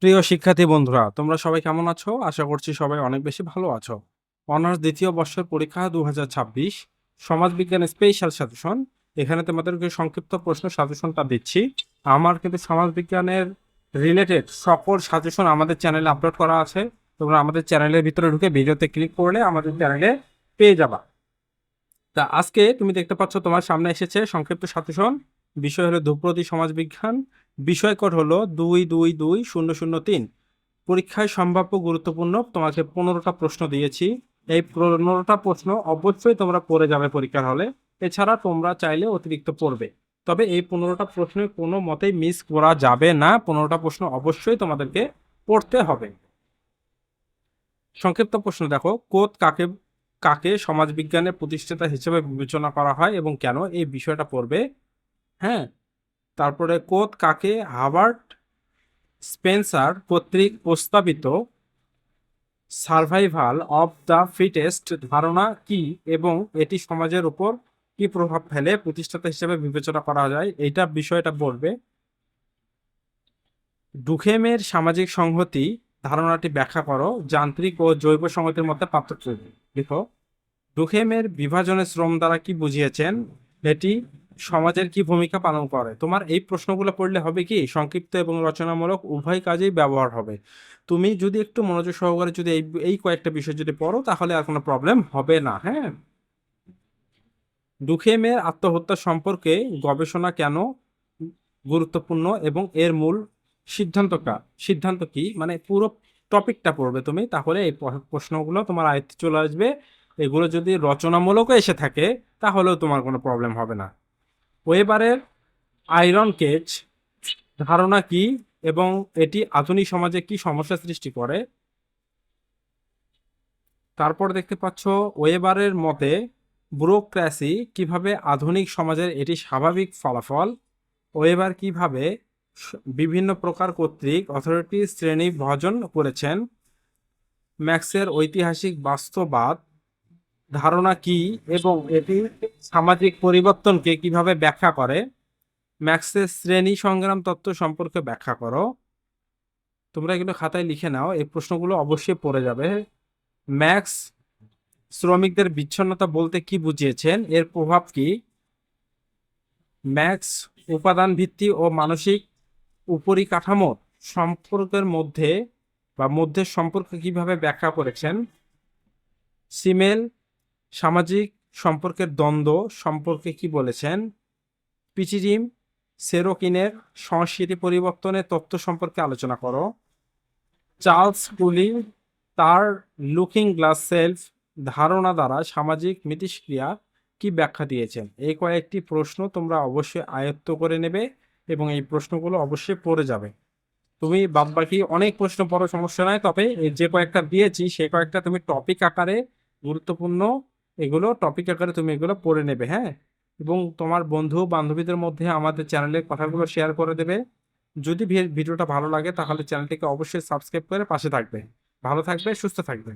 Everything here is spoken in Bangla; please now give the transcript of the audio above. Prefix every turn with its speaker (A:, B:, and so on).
A: প্রিয় শিক্ষার্থী বন্ধুরা, তোমরা সবাই কেমন আছো? আশা করছি সবাই অনেক বেশি ভালো আছো। অনার্স দ্বিতীয় বর্ষের পরীক্ষা 2026 সমাজবিজ্ঞান স্পেশাল সাজেশন। এখানে তোমাদেরকে সংক্ষিপ্ত প্রশ্ন সাজেশনটা দিচ্ছি। আমার কিন্তু সমাজবিজ্ঞানের রিলেটেড সকল সাজেশন আমাদের চ্যানেলে আপলোড করা আছে। তোমরা আমাদের চ্যানেলের ভিতরে ঢুকে ভিডিওতে ক্লিক করলে আমাদের চ্যানেলে পেয়ে যাবা। তা আজকে তুমি দেখতে পাচ্ছ তোমার সামনে এসেছে সংক্ষিপ্ত সাজেশন। বিষয় হলো ধ্রুপদী সমাজবিজ্ঞান। বিষয় কোড হলো 222003। পরীক্ষায় সম্ভাব্য গুরুত্বপূর্ণ তোমাকে 15টা প্রশ্ন দিয়েছি। এই 15টা প্রশ্ন অবশ্যই তোমরা পড়ে যাবে পরীক্ষার হলে। এছাড়া তোমরা চাইলে অতিরিক্ত পড়বে। তবে এই 15টা প্রশ্নে কোনো মতেই মিস করা যাবে না। 15টা প্রশ্ন অবশ্যই তোমাদেরকে পড়তে হবে। সংক্ষিপ্ত প্রশ্ন দেখো, কোত কাকে কাকে সমাজবিজ্ঞানের প্রতিষ্ঠাতা হিসেবে বিবেচনা করা হয় এবং কেন, এই বিষয়টা পড়বে। হ্যাঁ, তারপরে কোত কাকে হার্বার্ট স্পেন্সার কর্তৃক প্রস্তাবিত সার্ভাইভাল অফ দ্য ফিটেস্ট ধারণা কি এবং এটি সমাজের উপর কি প্রভাব ফেলে প্রতিষ্ঠাতা হিসেবে বিবেচনা করা যায়, এইটা বিষয়টা বলবে। ডুখেমের সামাজিক সংহতি ধারণাটি ব্যাখ্যা করো, যান্ত্রিক ও জৈব সংহতির মধ্যে পার্থক্য লিখো। ডুখেমের বিভাজনের শ্রম দ্বারা কি বুঝিয়েছেন, এটি সমাজের কি ভূমিকা পালন করে। তোমার এই প্রশ্নগুলো পড়লে হবে কি সংক্ষিপ্ত এবং রচনামূলক উভয় কাজেই ব্যবহার হবে। তুমি যদি একটু মনোযোগ সহকারে যদি এই এই কয়েকটা বিষয় যদি পড়ো তাহলে আর কোনো প্রবলেম হবে না। হ্যাঁ, ডুখেমের আত্মহত্যা সম্পর্কে গবেষণা কেন গুরুত্বপূর্ণ এবং এর মূল সিদ্ধান্ত কি, মানে পুরো টপিকটা পড়বে তুমি, তাহলে এই প্রশ্নগুলো তোমার আয়ত্তে চলে আসবে। এগুলো যদি রচনামূলকও এসে থাকে তাহলেও তোমার কোনো প্রবলেম হবে না। ওয়েবারের আয়রন কেজ ধারণা কি এবং এটি আধুনিক সমাজে কি সমস্যা সৃষ্টি করে। তারপর দেখতে পাচ্ছ ওয়েবারের মতে ব্যুরোক্র্যাসি কিভাবে আধুনিক সমাজের এটি স্বাভাবিক ফলাফল। ওয়েবার কিভাবে বিভিন্ন প্রকার কর্তৃক অথরিটি শ্রেণী বিভাজন করেছেন। ম্যাক্সের ঐতিহাসিক বাস্তববাদ ধারণা কি এবং এটি সামাজিক পরিবর্তনকে কিভাবে ব্যাখ্যা করে। ম্যাক্সের শ্রেণী সংগ্রাম তত্ত্ব সম্পর্কে ব্যাখ্যা করো। তোমরা এগুলো খাতায় লিখে নাও, এই প্রশ্নগুলো অবশ্যই পড়ে যাবে। ম্যাক্স শ্রমিকদের বিচ্ছিন্নতা বলতে কি বুঝিয়েছেন, এর প্রভাব কি। ম্যাক্স উপাদান ভিত্তি ও মানসিক উপরিকাঠামোর সম্পর্কের মধ্যে সম্পর্ক কিভাবে ব্যাখ্যা করেছেন। সিমেল সামাজিক সম্পর্কের দ্বন্দ্ব সম্পর্কে কি বলেছেন। পিচিরিম সেরোকিনের সংস্কৃতি পরিবর্তনের তত্ত্ব সম্পর্কে আলোচনা করো। চার্লস কুলি তার লুকিং গ্লাস সেলফ ধারণা দ্বারা সামাজিক মিথস্ক্রিয়া কি ব্যাখ্যা দিয়েছেন। এই কয়েকটি প্রশ্ন তোমরা অবশ্যই আয়ত্ত করে নেবে এবং এই প্রশ্নগুলো অবশ্যই পড়ে যাবে। তুমি বাদবাকি অনেক প্রশ্ন পড়ো, সমস্যা নাই, তবে এই যে কয়েকটা দিয়েছি সে কয়েকটা তুমি টপিক আকারে গুরুত্বপূর্ণ, এগুলো টপিক আকারে তুমি এগুলো পড়ে নেবে। হ্যাঁ, এবং তোমার বন্ধু বান্ধবীদের মধ্যে আমাদের চ্যানেলের কথাগুলো শেয়ার করে দেবে। যদি ভিডিওটা ভালো লাগে তাহলে চ্যানেলটিকে অবশ্যই সাবস্ক্রাইব করে পাশে থাকবে। ভালো থাকবে, সুস্থ থাকবে।